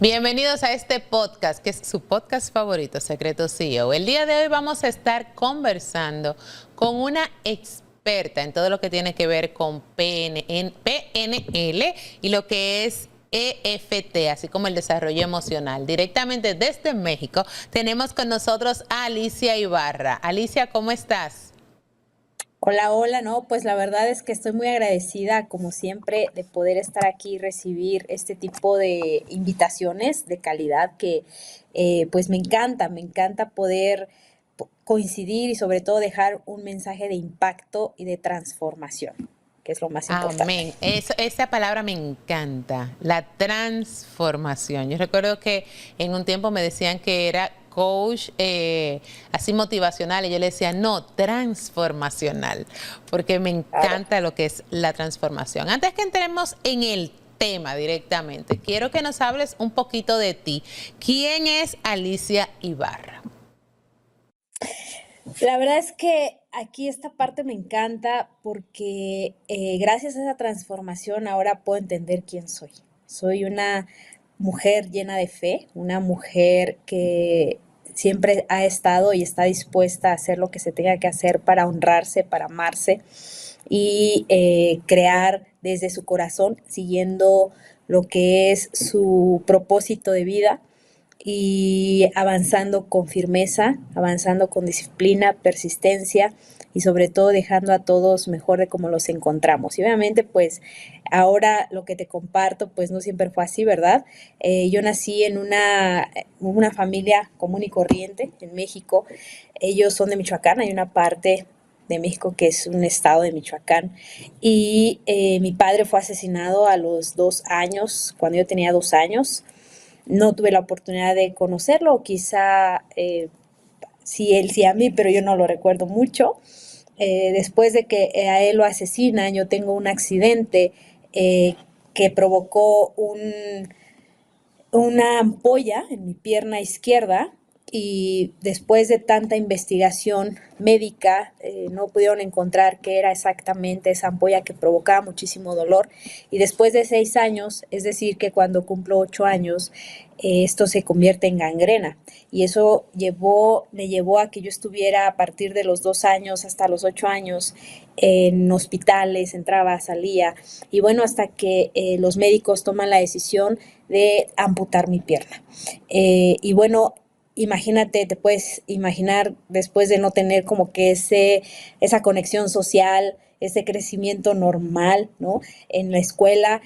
Bienvenidos a este podcast, que es su podcast favorito, Secreto CEO. El día de hoy vamos a estar conversando con una experta en todo lo que tiene que ver con PNL y lo que es EFT, así como el desarrollo emocional. Directamente desde México tenemos con nosotros a Alicia Ibarra. Alicia, ¿cómo estás? Hola, hola, no, pues la verdad es que estoy muy agradecida, como siempre, de poder estar aquí y recibir este tipo de invitaciones de calidad que pues me encanta poder coincidir y sobre todo dejar un mensaje de impacto y de transformación, que es lo más importante. Amén. Esa palabra me encanta, la transformación. Yo recuerdo que en un tiempo me decían que era coach así motivacional y yo le decía, no, transformacional, porque me Claro. encanta lo que es la transformación. Antes que entremos en el tema directamente, quiero que nos hables un poquito de ti. ¿Quién es Alicia Ibarra? La verdad es que aquí esta parte me encanta porque gracias a esa transformación ahora puedo entender quién soy. Soy una mujer llena de fe, una mujer que siempre ha estado y está dispuesta a hacer lo que se tenga que hacer para honrarse, para amarse y crear desde su corazón, siguiendo lo que es su propósito de vida y avanzando con firmeza, avanzando con disciplina, persistencia y sobre todo dejando a todos mejor de como los encontramos. Y obviamente pues ahora lo que te comparto pues no siempre fue así, ¿verdad? Yo nací en una familia común y corriente en México. Ellos son de Michoacán, hay una parte de México que es un estado de Michoacán y mi padre fue asesinado a los 2 años, cuando yo tenía 2 años. No tuve la oportunidad de conocerlo, o quizá sí él sí a mí, pero yo no lo recuerdo mucho. Después de que a él lo asesinan, yo tengo un accidente que provocó una ampolla en mi pierna izquierda y después de tanta investigación médica no pudieron encontrar qué era exactamente esa ampolla que provocaba muchísimo dolor y después de 6 años, es decir que cuando cumplo 8 años, esto se convierte en gangrena y eso me llevó a que yo estuviera a partir de los 2 años hasta los 8 años en hospitales, entraba, salía y bueno, hasta que los médicos toman la decisión de amputar mi pierna. Y bueno, imagínate, te puedes imaginar después de no tener como que esa conexión social, ese crecimiento normal, ¿no? En la escuela,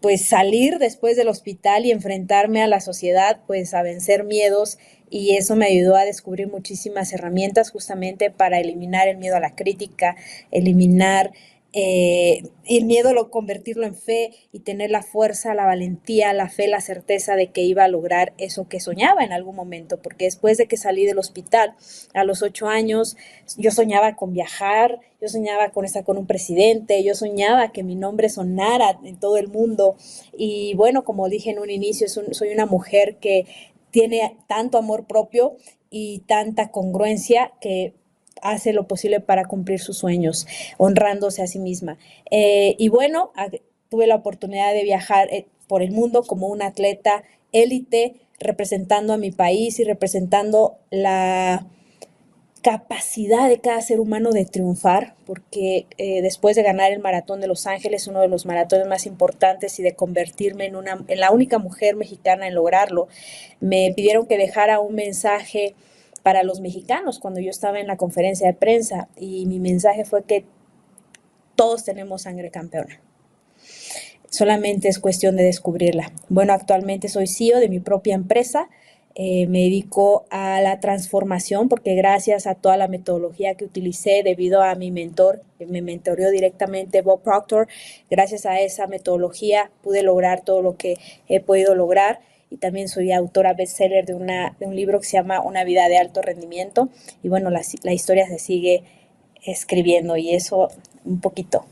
pues salir después del hospital y enfrentarme a la sociedad, pues a vencer miedos y eso me ayudó a descubrir muchísimas herramientas justamente para eliminar el miedo a la crítica, eliminar el miedo, convertirlo en fe y tener la fuerza, la valentía, la fe, la certeza de que iba a lograr eso que soñaba en algún momento, porque después de que salí del hospital a los 8 años, yo soñaba con viajar, yo soñaba con estar con un presidente, yo soñaba que mi nombre sonara en todo el mundo y bueno, como dije en un inicio, soy una mujer que tiene tanto amor propio y tanta congruencia que hace lo posible para cumplir sus sueños, honrándose a sí misma. Y bueno, tuve la oportunidad de viajar por el mundo como una atleta élite, representando a mi país y representando la capacidad de cada ser humano de triunfar, porque después de ganar el Maratón de Los Ángeles, uno de los maratones más importantes, y de convertirme en la única mujer mexicana en lograrlo, me pidieron que dejara un mensaje para los mexicanos cuando yo estaba en la conferencia de prensa y mi mensaje fue que todos tenemos sangre campeona. Solamente es cuestión de descubrirla. Bueno, actualmente soy CEO de mi propia empresa. Me dedico a la transformación porque gracias a toda la metodología que utilicé debido a mi mentor, que me mentoreó directamente Bob Proctor, gracias a esa metodología pude lograr todo lo que he podido lograr y también soy autora bestseller de un libro que se llama Una vida de alto rendimiento y bueno, la historia se sigue escribiendo y eso un poquito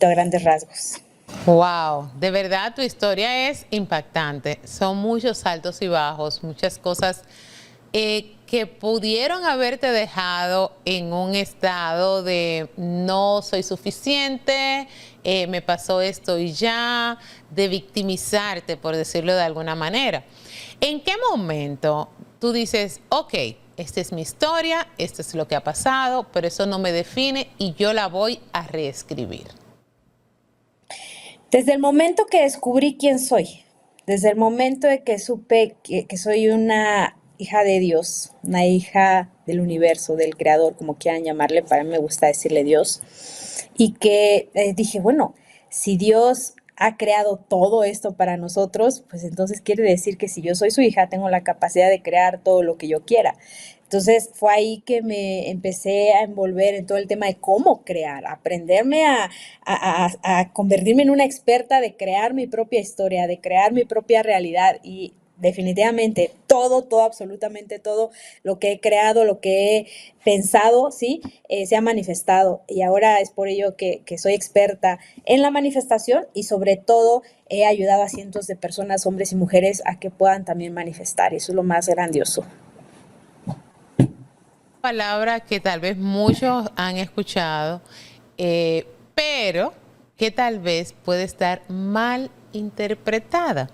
a grandes rasgos. Wow, de verdad tu historia es impactante. Son muchos altos y bajos, muchas cosas que pudieron haberte dejado en un estado de no soy suficiente, me pasó esto y ya, de victimizarte, por decirlo de alguna manera. ¿En qué momento tú dices, ok, esta es mi historia, esto es lo que ha pasado, pero eso no me define y yo la voy a reescribir? Desde el momento que descubrí quién soy, desde el momento de que supe que soy una hija de Dios, una hija del universo, del creador, como quieran llamarle, para mí me gusta decirle Dios, y que dije, bueno, si Dios ha creado todo esto para nosotros, pues entonces quiere decir que si yo soy su hija, tengo la capacidad de crear todo lo que yo quiera. Entonces fue ahí que me empecé a envolver en todo el tema de cómo crear, aprenderme a convertirme en una experta de crear mi propia historia, de crear mi propia realidad y definitivamente todo, absolutamente todo lo que he creado, lo que he pensado, ¿sí? Se ha manifestado y ahora es por ello que soy experta en la manifestación y sobre todo he ayudado a cientos de personas, hombres y mujeres, a que puedan también manifestar. Eso es lo más grandioso. Palabra que tal vez muchos han escuchado, pero que tal vez puede estar mal interpretada,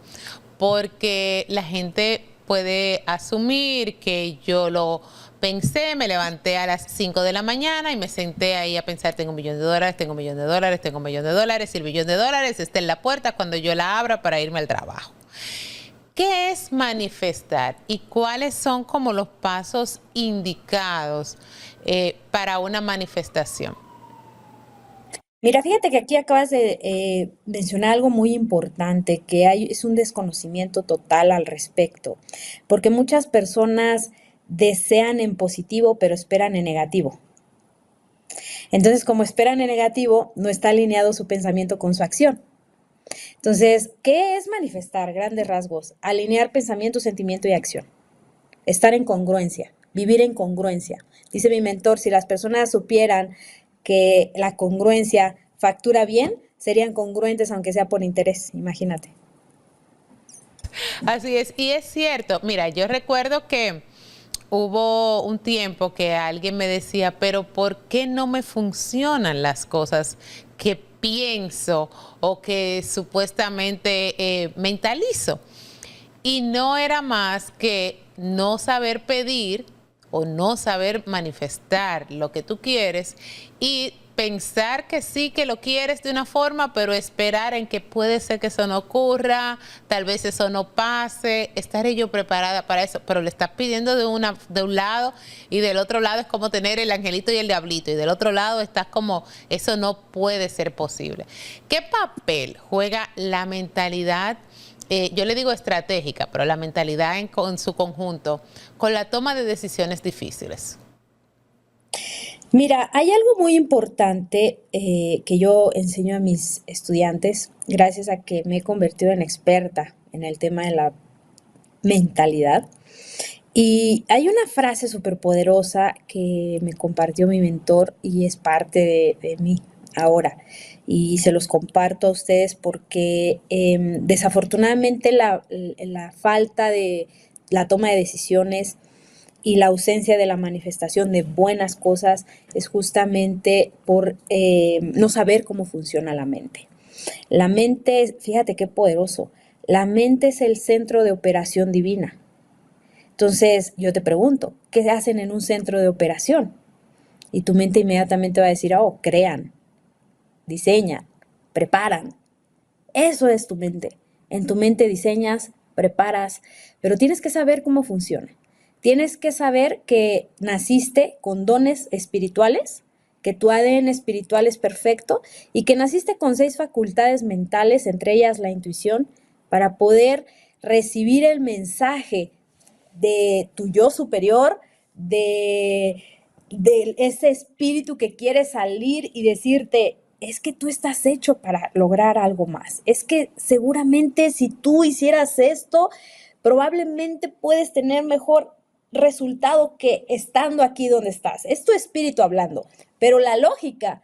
porque la gente puede asumir que yo lo pensé, me levanté a las 5 de la mañana y me senté ahí a pensar, tengo $1.000.000, tengo $1.000.000, tengo $1.000.000, y el $1.000.000 está en la puerta cuando yo la abra para irme al trabajo. ¿Qué es manifestar y cuáles son como los pasos indicados para una manifestación? Mira, fíjate que aquí acabas de mencionar algo muy importante, que es un desconocimiento total al respecto, porque muchas personas desean en positivo, pero esperan en negativo. Entonces, como esperan en negativo, no está alineado su pensamiento con su acción. Entonces, ¿qué es manifestar? Grandes rasgos, alinear pensamiento, sentimiento y acción. Estar en congruencia, vivir en congruencia. Dice mi mentor, si las personas supieran que la congruencia factura bien, serían congruentes aunque sea por interés, imagínate. Así es, y es cierto, mira, yo recuerdo que hubo un tiempo que alguien me decía, pero ¿por qué no me funcionan las cosas que pienso o que supuestamente mentalizo? Y no era más que no saber pedir o no saber manifestar lo que tú quieres y pensar que sí, que lo quieres de una forma, pero esperar en que puede ser que eso no ocurra, tal vez eso no pase, estaré yo preparada para eso, pero le estás pidiendo de un lado y del otro lado es como tener el angelito y el diablito y del otro lado estás como, eso no puede ser posible. ¿Qué papel juega la mentalidad? Yo le digo estratégica, pero la mentalidad en su conjunto, con la toma de decisiones difíciles. Mira, hay algo muy importante que yo enseño a mis estudiantes, gracias a que me he convertido en experta en el tema de la mentalidad. Y hay una frase súper poderosa que me compartió mi mentor y es parte de mí ahora. Y se los comparto a ustedes porque desafortunadamente la falta de la toma de decisiones y la ausencia de la manifestación de buenas cosas es justamente por no saber cómo funciona la mente. La mente, fíjate qué poderoso, la mente es el centro de operación divina. Entonces yo te pregunto, ¿qué hacen en un centro de operación? Y tu mente inmediatamente va a decir, oh, crean, diseñan, preparan. Eso es tu mente. En tu mente diseñas, preparas, pero tienes que saber cómo funciona. Tienes que saber que naciste con dones espirituales, que tu ADN espiritual es perfecto y que naciste con 6 facultades mentales, entre ellas la intuición, para poder recibir el mensaje de tu yo superior, de ese espíritu que quiere salir y decirte, es que tú estás hecho para lograr algo más. Es que seguramente si tú hicieras esto, probablemente puedes tener mejor resultado que estando aquí donde estás. Es tu espíritu hablando, pero la lógica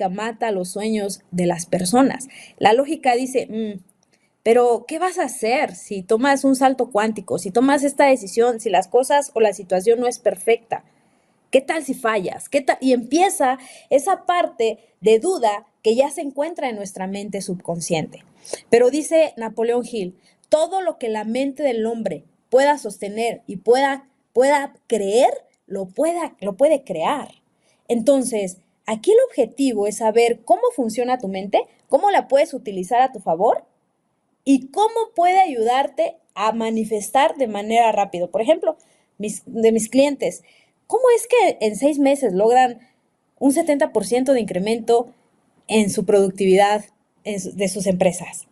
mata los sueños de las personas. La lógica dice, Pero, ¿qué vas a hacer si tomas un salto cuántico, si tomas esta decisión, si las cosas o la situación no es perfecta? ¿Qué tal si fallas? ¿Qué tal? Y empieza esa parte de duda que ya se encuentra en nuestra mente subconsciente. Pero dice Napoleón Hill, todo lo que la mente del hombre pueda sostener y pueda creer, lo puede crear. Entonces, aquí el objetivo es saber cómo funciona tu mente, cómo la puedes utilizar a tu favor y cómo puede ayudarte a manifestar de manera rápida. Por ejemplo, de mis clientes, ¿cómo es que en 6 meses logran un 70% de incremento en su productividad de sus empresas?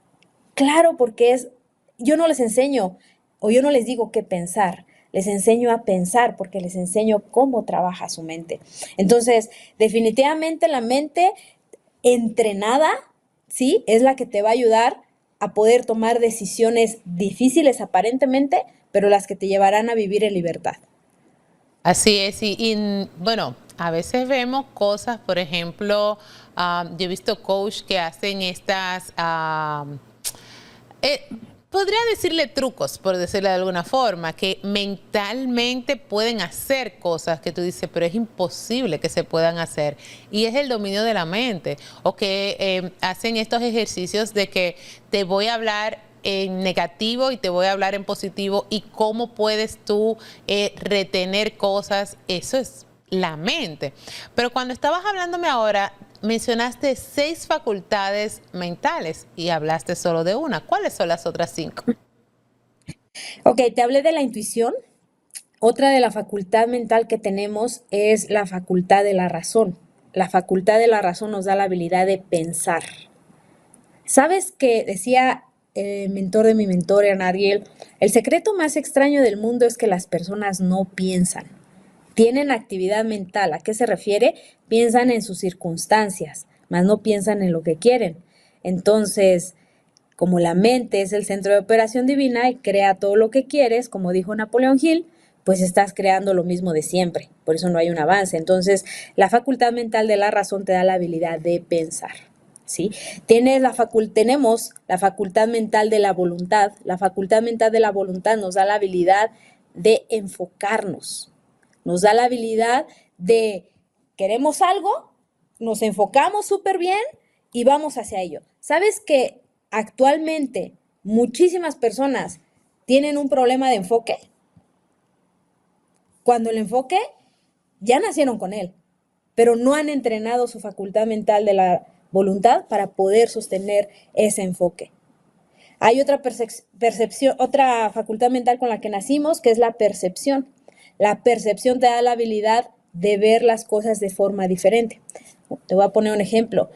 Claro, porque yo no les enseño o yo no les digo qué pensar, les enseño a pensar porque les enseño cómo trabaja su mente. Entonces, definitivamente la mente entrenada, ¿sí? Es la que te va a ayudar a poder tomar decisiones difíciles aparentemente, pero las que te llevarán a vivir en libertad. Así es, bueno, a veces vemos cosas, por ejemplo, yo he visto coach que hacen estas, eh, podría decirle trucos, por decirlo de alguna forma, que mentalmente pueden hacer cosas que tú dices, pero es imposible que se puedan hacer. Y es el dominio de la mente. O que hacen estos ejercicios de que te voy a hablar en negativo y te voy a hablar en positivo y cómo puedes tú retener cosas. Eso es la mente. Pero cuando estabas hablándome ahora, mencionaste 6 facultades mentales y hablaste solo de una. ¿Cuáles son las otras 5? Ok, te hablé de la intuición. Otra de la facultad mental que tenemos es la facultad de la razón. La facultad de la razón nos da la habilidad de pensar. ¿Sabes qué decía el mentor de mi mentor, Ariel? El secreto más extraño del mundo es que las personas no piensan. Tienen actividad mental. ¿A qué se refiere? Piensan en sus circunstancias, mas no piensan en lo que quieren. Entonces, como la mente es el centro de operación divina y crea todo lo que quieres, como dijo Napoleón Hill, pues estás creando lo mismo de siempre. Por eso no hay un avance. Entonces, la facultad mental de la razón te da la habilidad de pensar. ¿Sí? Tenemos la facultad mental de la voluntad. La facultad mental de la voluntad nos da la habilidad de enfocarnos. Nos da la habilidad de queremos algo, nos enfocamos súper bien y vamos hacia ello. ¿Sabes que actualmente muchísimas personas tienen un problema de enfoque? Cuando el enfoque ya nacieron con él, pero no han entrenado su facultad mental de la voluntad para poder sostener ese enfoque. Hay otra percepción, otra facultad mental con la que nacimos, que es la percepción. La percepción te da la habilidad de ver las cosas de forma diferente. Te voy a poner un ejemplo.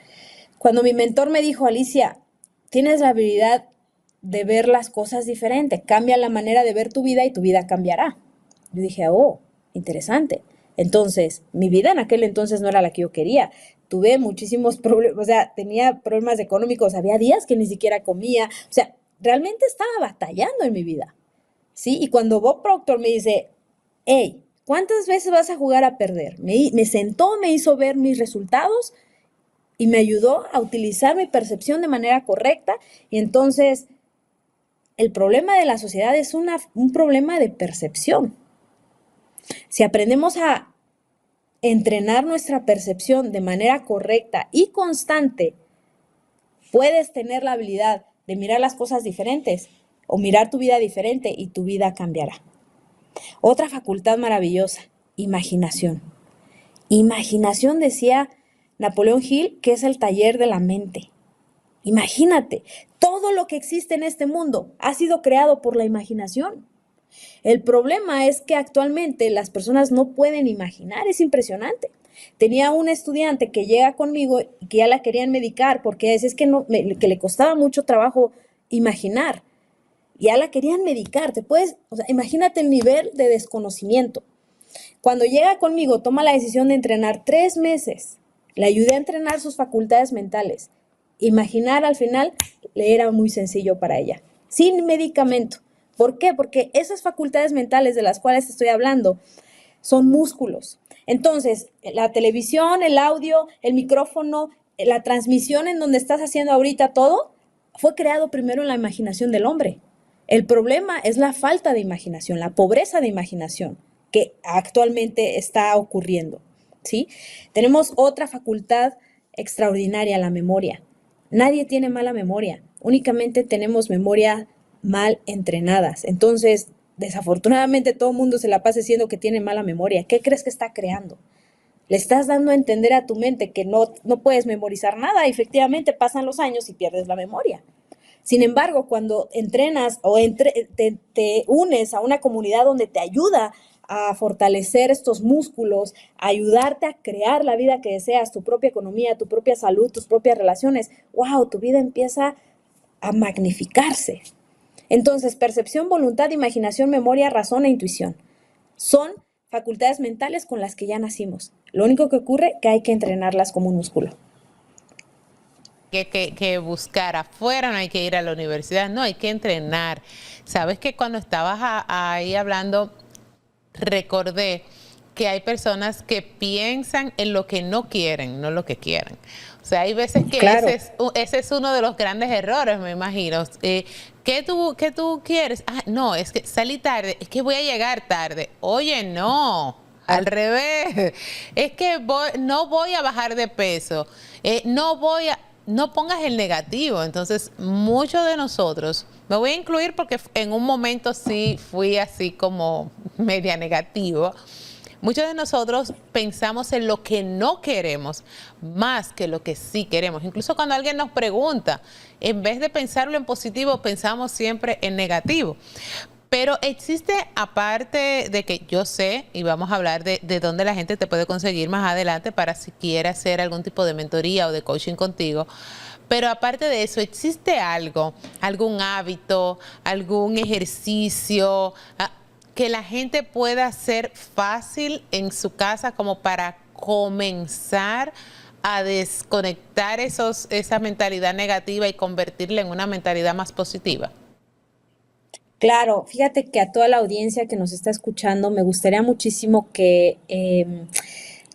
Cuando mi mentor me dijo, Alicia, tienes la habilidad de ver las cosas diferente, cambia la manera de ver tu vida y tu vida cambiará. Yo dije, oh, interesante. Entonces, mi vida en aquel entonces no era la que yo quería. Tuve muchísimos problemas, o sea, tenía problemas económicos, había días que ni siquiera comía, o sea, realmente estaba batallando en mi vida, ¿sí? Y cuando Bob Proctor me dice, hey, ¿cuántas veces vas a jugar a perder? Me sentó, me hizo ver mis resultados y me ayudó a utilizar mi percepción de manera correcta. Y entonces, el problema de la sociedad es un problema de percepción. Si aprendemos a entrenar nuestra percepción de manera correcta y constante, puedes tener la habilidad de mirar las cosas diferentes o mirar tu vida diferente y tu vida cambiará. Otra facultad maravillosa, imaginación. Imaginación, decía Napoleón Hill, que es el taller de la mente. Imagínate, todo lo que existe en este mundo ha sido creado por la imaginación. El problema es que actualmente las personas no pueden imaginar, es impresionante. Tenía una estudiante que llega conmigo y que ya la querían medicar porque es que, que le costaba mucho trabajo imaginar. Ya la querían medicar, o sea, imagínate el nivel de desconocimiento. Cuando llega conmigo, toma la decisión de entrenar 3 meses. Le ayudé a entrenar sus facultades mentales. Imaginar al final le era muy sencillo para ella, sin medicamento. ¿Por qué? Porque esas facultades mentales de las cuales estoy hablando son músculos. Entonces, la televisión, el audio, el micrófono, la transmisión en donde estás haciendo ahorita todo, fue creado primero en la imaginación del hombre. El problema es la falta de imaginación, la pobreza de imaginación que actualmente está ocurriendo, ¿sí? Tenemos otra facultad extraordinaria, la memoria. Nadie tiene mala memoria, únicamente tenemos memoria mal entrenadas. Entonces, desafortunadamente todo el mundo se la pasa diciendo que tiene mala memoria. ¿Qué crees que está creando? Le estás dando a entender a tu mente que no puedes memorizar nada. Efectivamente, pasan los años y pierdes la memoria. Sin embargo, cuando entrenas o te unes a una comunidad donde te ayuda a fortalecer estos músculos, a ayudarte a crear la vida que deseas, tu propia economía, tu propia salud, tus propias relaciones, wow, tu vida empieza a magnificarse. Entonces, percepción, voluntad, imaginación, memoria, razón e intuición son facultades mentales con las que ya nacimos. Lo único que ocurre es que hay que entrenarlas como un músculo. Que buscar afuera, no hay que ir a la universidad, no, hay que entrenar. Sabes que cuando estabas ahí hablando, recordé que hay personas que piensan en lo que no quieren, no lo que quieren. O sea, hay veces que Claro. ese es uno de los grandes errores, me imagino. ¿Qué tú quieres? Ah, no, es que salí tarde, es que voy a llegar tarde. Oye, no, al revés. Es que no voy a bajar de peso, no pongas el negativo. Entonces, muchos de nosotros, me voy a incluir porque en un momento sí fui así como media negativo. Muchos de nosotros pensamos en lo que no queremos más que lo que sí queremos. Incluso cuando alguien nos pregunta, en vez de pensarlo en positivo, pensamos siempre en negativo. Pero existe, aparte de que yo sé, y vamos a hablar de dónde la gente te puede conseguir más adelante para si quiere hacer algún tipo de mentoría o de coaching contigo, pero aparte de eso, ¿existe algo, algún hábito, algún ejercicio que la gente pueda hacer fácil en su casa como para comenzar a desconectar esa mentalidad negativa y convertirla en una mentalidad más positiva? Claro, fíjate que a toda la audiencia que nos está escuchando, me gustaría muchísimo que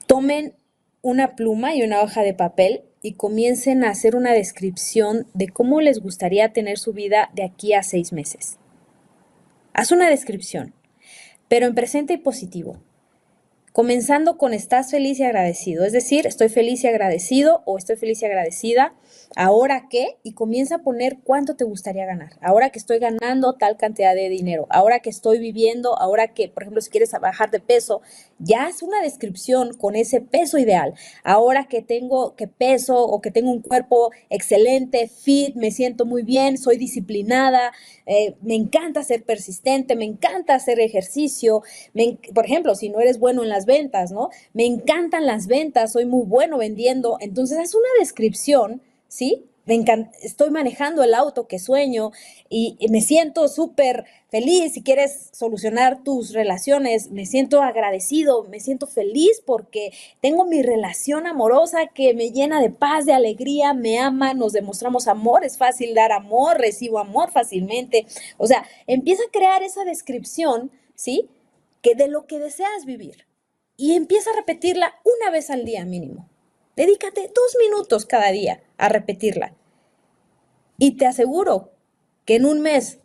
tomen una pluma y una hoja de papel y comiencen a hacer una descripción de cómo les gustaría tener su vida de aquí a 6 meses. Haz una descripción, pero en presente y positivo. Comenzando con estás feliz y agradecido, es decir, estoy feliz y agradecido o estoy feliz y agradecida, ¿ahora qué? Y comienza a poner cuánto te gustaría ganar, ahora que estoy ganando tal cantidad de dinero, ahora que estoy viviendo, ahora que, por ejemplo, si quieres bajar de peso, ya haz una descripción con ese peso ideal, ahora que tengo, que peso o que tengo un cuerpo excelente, fit, me siento muy bien, soy disciplinada, me encanta ser persistente, me encanta hacer ejercicio, por ejemplo, si no eres bueno en las ventas, ¿no? Me encantan las ventas, soy muy bueno vendiendo, entonces haz una descripción, ¿sí? Estoy manejando el auto que sueño y me siento súper feliz. Si quieres solucionar tus relaciones, me siento agradecido, me siento feliz porque tengo mi relación amorosa que me llena de paz, de alegría, me ama, nos demostramos amor, es fácil dar amor, recibo amor fácilmente. O sea, empieza a crear esa descripción, ¿sí? Que de lo que deseas vivir y empieza a repetirla una vez al día mínimo. Dedícate 2 minutos cada día a repetirla. Y te aseguro que en un mes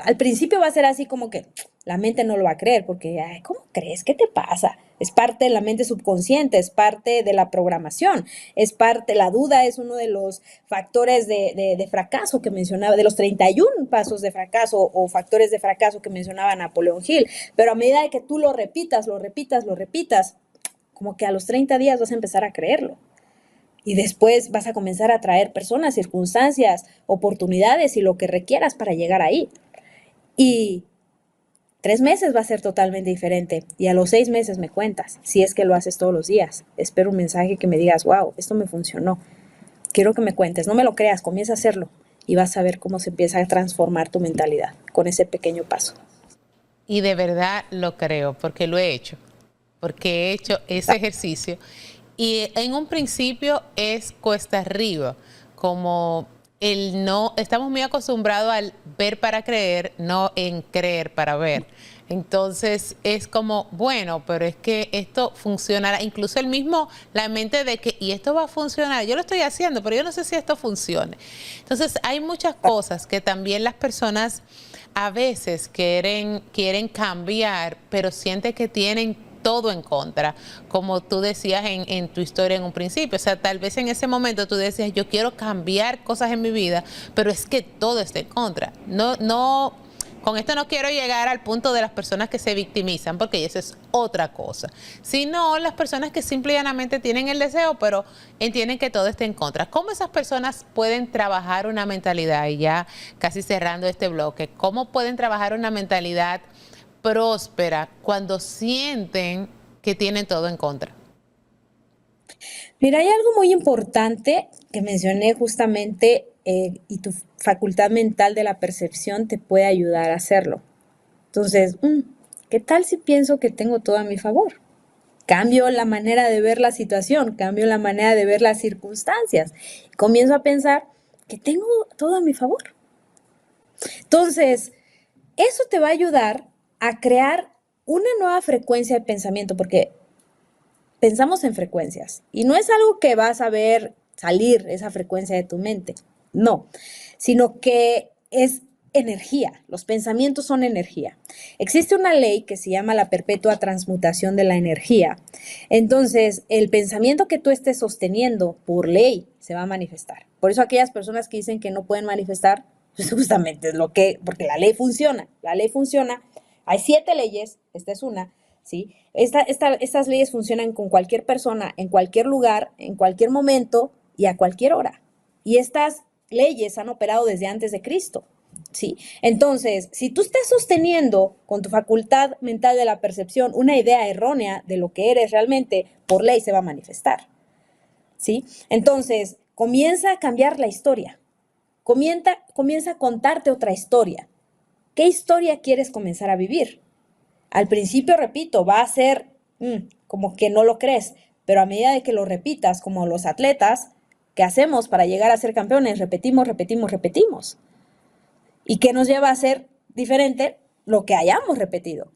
al principio va a ser así como que la mente no lo va a creer porque, ay, ¿cómo crees? ¿Qué te pasa? Es parte de la mente subconsciente, es parte de la programación, la duda es uno de los factores de fracaso que mencionaba, de los 31 pasos de fracaso o factores de fracaso que mencionaba Napoleón Hill. Pero a medida de que tú lo repitas, como que a los 30 días vas a empezar a creerlo. Y después vas a comenzar a traer personas, circunstancias, oportunidades y lo que requieras para llegar ahí. Y 3 meses va a ser totalmente diferente. Y a los 6 meses me cuentas, si es que lo haces todos los días. Espero un mensaje que me digas, wow, esto me funcionó. Quiero que me cuentes, no me lo creas, comienza a hacerlo. Y vas a ver cómo se empieza a transformar tu mentalidad con ese pequeño paso. Y de verdad lo creo, porque lo he hecho. Porque he hecho ese ejercicio. Y en un principio es cuesta arriba, como el no, estamos muy acostumbrados al ver para creer, no en creer para ver. Entonces es como, bueno, pero es que esto funcionará, incluso el mismo, la mente de que, y esto va a funcionar, yo lo estoy haciendo, pero yo no sé si esto funcione. Entonces hay muchas cosas que también las personas a veces quieren cambiar, pero sienten que tienen todo en contra, como tú decías en tu historia en un principio. O sea, tal vez en ese momento tú decías, yo quiero cambiar cosas en mi vida, pero es que todo está en contra. No, con esto no quiero llegar al punto de las personas que se victimizan, porque eso es otra cosa. Sino las personas que simple y llanamente tienen el deseo, pero entienden que todo está en contra. ¿Cómo esas personas pueden trabajar una mentalidad? Y ya casi cerrando este bloque, ¿cómo pueden trabajar una mentalidad próspera cuando sienten que tienen todo en contra? Mira, hay algo muy importante que mencioné justamente y tu facultad mental de la percepción te puede ayudar a hacerlo. Entonces, ¿qué tal si pienso que tengo todo a mi favor? Cambio la manera de ver la situación, cambio la manera de ver las circunstancias. Comienzo a pensar que tengo todo a mi favor. Entonces, eso te va a ayudar a crear una nueva frecuencia de pensamiento, porque pensamos en frecuencias y no es algo que vas a ver salir esa frecuencia de tu mente, no, sino que es energía, los pensamientos son energía. Existe una ley que se llama la perpetua transmutación de la energía. Entonces, el pensamiento que tú estés sosteniendo por ley se va a manifestar. Por eso aquellas personas que dicen que no pueden manifestar, pues justamente es porque la ley funciona. Hay 7 leyes, esta es una, ¿sí? Estas leyes funcionan con cualquier persona, en cualquier lugar, en cualquier momento y a cualquier hora. Y estas leyes han operado desde antes de Cristo, ¿sí? Entonces, si tú estás sosteniendo con tu facultad mental de la percepción una idea errónea de lo que eres realmente, por ley se va a manifestar, ¿sí? Entonces, comienza a cambiar la historia. Comienza a contarte otra historia. ¿Qué historia quieres comenzar a vivir? Al principio, repito, va a ser como que no lo crees, pero a medida de que lo repitas, como los atletas, ¿qué hacemos para llegar a ser campeones? Repetimos, repetimos, repetimos. ¿Y qué nos lleva a ser diferente? Lo que hayamos repetido.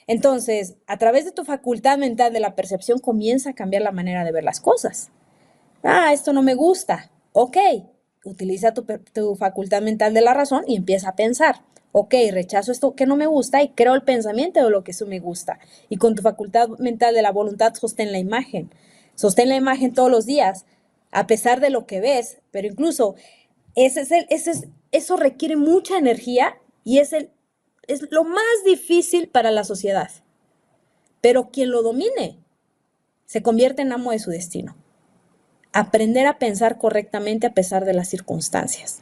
Entonces, a través de tu facultad mental de la percepción, comienza a cambiar la manera de ver las cosas. Esto no me gusta. Ok, utiliza tu facultad mental de la razón y empieza a pensar. Ok, rechazo esto que no me gusta y creo el pensamiento de lo que eso me gusta. Y con tu facultad mental de la voluntad, sostén la imagen. Sostén la imagen todos los días, a pesar de lo que ves, pero incluso eso requiere mucha energía y es lo más difícil para la sociedad. Pero quien lo domine se convierte en amo de su destino. Aprender a pensar correctamente a pesar de las circunstancias.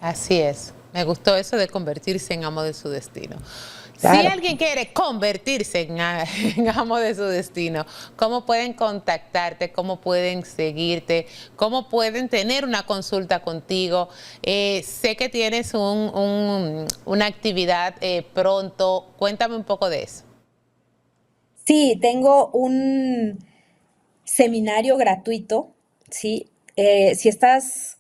Así es. Me gustó eso de convertirse en amo de su destino. Si Claro. alguien quiere convertirse en amo de su destino, ¿cómo pueden contactarte? ¿Cómo pueden seguirte? ¿Cómo pueden tener una consulta contigo? Sé que tienes una actividad pronto. Cuéntame un poco de eso. Sí, tengo un seminario gratuito, ¿sí? Si estás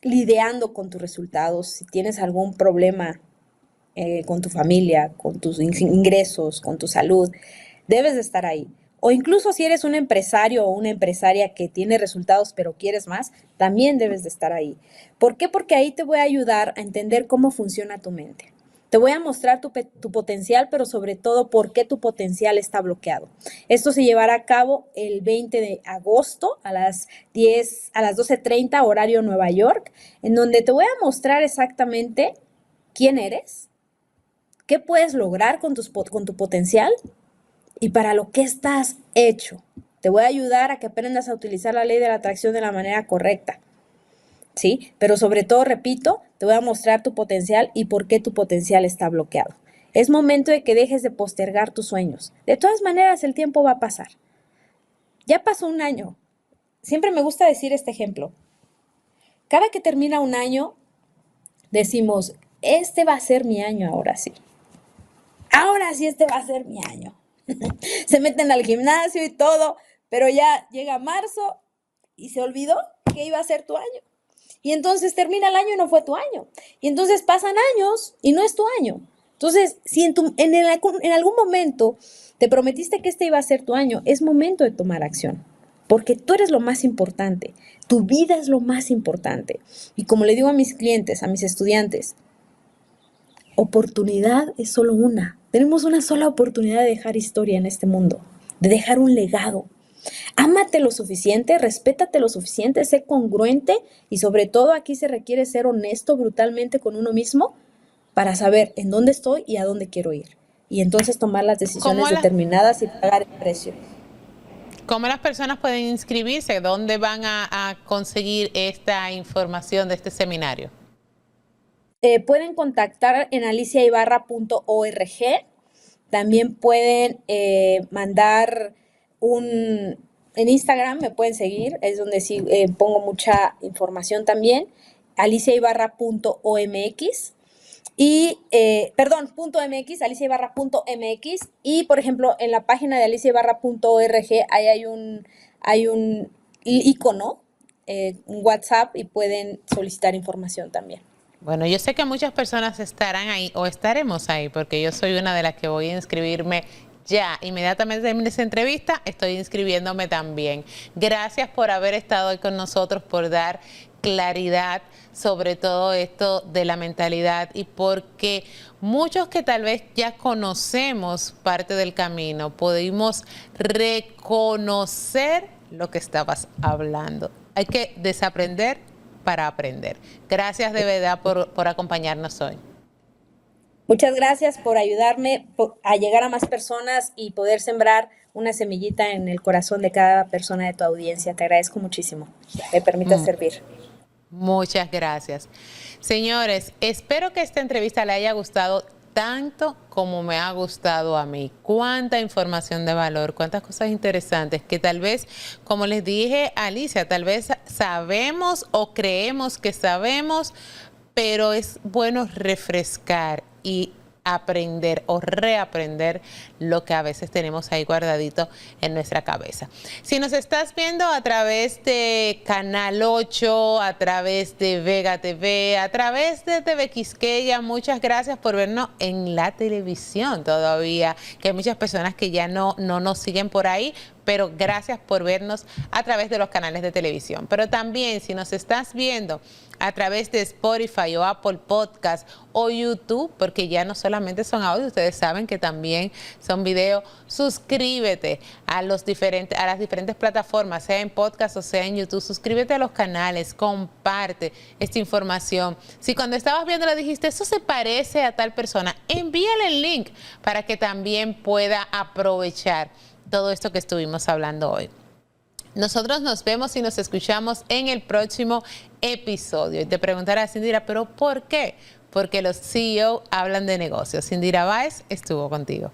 lidiando con tus resultados, si tienes algún problema con tu familia, con tus ingresos, con tu salud, debes de estar ahí. O incluso si eres un empresario o una empresaria que tiene resultados pero quieres más, también debes de estar ahí. ¿Por qué? Porque ahí te voy a ayudar a entender cómo funciona tu mente. Te voy a mostrar tu potencial, pero sobre todo por qué tu potencial está bloqueado. Esto se llevará a cabo el 20 de agosto a las 12:30 horario Nueva York, en donde te voy a mostrar exactamente quién eres, qué puedes lograr con tu potencial y para lo que estás hecho. Te voy a ayudar a que aprendas a utilizar la ley de la atracción de la manera correcta, ¿sí? Pero sobre todo, repito, te voy a mostrar tu potencial y por qué tu potencial está bloqueado. Es momento de que dejes de postergar tus sueños. De todas maneras, el tiempo va a pasar. Ya pasó un año. Siempre me gusta decir este ejemplo. Cada que termina un año, decimos, este va a ser mi año ahora sí. Ahora sí, este va a ser mi año. Se meten al gimnasio y todo, pero ya llega marzo y se olvidó que iba a ser tu año. Y entonces termina el año y no fue tu año. Y entonces pasan años y no es tu año. Entonces, si en algún momento te prometiste que este iba a ser tu año, es momento de tomar acción. Porque tú eres lo más importante. Tu vida es lo más importante. Y como le digo a mis clientes, a mis estudiantes, oportunidad es solo una. Tenemos una sola oportunidad de dejar historia en este mundo, de dejar un legado. Ámate lo suficiente, respétate lo suficiente, sé congruente y sobre todo aquí se requiere ser honesto brutalmente con uno mismo para saber en dónde estoy y a dónde quiero ir. Y entonces tomar las decisiones ¿Cómo, determinadas y pagar el precio. cómo las personas pueden inscribirse? ¿Dónde van a conseguir esta información de este seminario? Pueden contactar en aliciaibarra.org. También pueden mandar en Instagram me pueden seguir, es donde sí pongo mucha información también, aliciaibarra.omx y, .mx, aliciaibarra.mx y, por ejemplo, en la página de aliciaibarra.org ahí hay un icono, un WhatsApp y pueden solicitar información también. Bueno, yo sé que muchas personas estarán ahí o estaremos ahí porque yo soy una de las que voy a inscribirme ya. Inmediatamente termine esa entrevista, estoy inscribiéndome también. Gracias por haber estado hoy con nosotros, por dar claridad sobre todo esto de la mentalidad y porque muchos que tal vez ya conocemos parte del camino, pudimos reconocer lo que estabas hablando. Hay que desaprender para aprender. Gracias de verdad por acompañarnos hoy. Muchas gracias por ayudarme a llegar a más personas y poder sembrar una semillita en el corazón de cada persona de tu audiencia. Te agradezco muchísimo. Me permitas servir. Muchas gracias. Señores, espero que esta entrevista le haya gustado tanto como me ha gustado a mí. Cuánta información de valor, cuántas cosas interesantes que tal vez, como les dije a Alicia, tal vez sabemos o creemos que sabemos, pero es bueno refrescar y aprender o reaprender lo que a veces tenemos ahí guardadito en nuestra cabeza. Si nos estás viendo a través de Canal 8, a través de Vega TV, a través de TV Quisqueya, muchas gracias por vernos en la televisión todavía, que hay muchas personas que ya no nos siguen por ahí, pero gracias por vernos a través de los canales de televisión. Pero también si nos estás viendo a través de Spotify o Apple Podcast o YouTube, porque ya no solamente son audio, ustedes saben que también son videos, suscríbete a las diferentes plataformas, sea en podcast o sea en YouTube, suscríbete a los canales, comparte esta información. Si cuando estabas viendo le dijiste, eso se parece a tal persona, envíale el link para que también pueda aprovechar todo esto que estuvimos hablando hoy. Nosotros nos vemos y nos escuchamos en el próximo episodio. Y te preguntarás, Indira, ¿pero por qué? Porque los CEO hablan de negocios. Indira Báez estuvo contigo.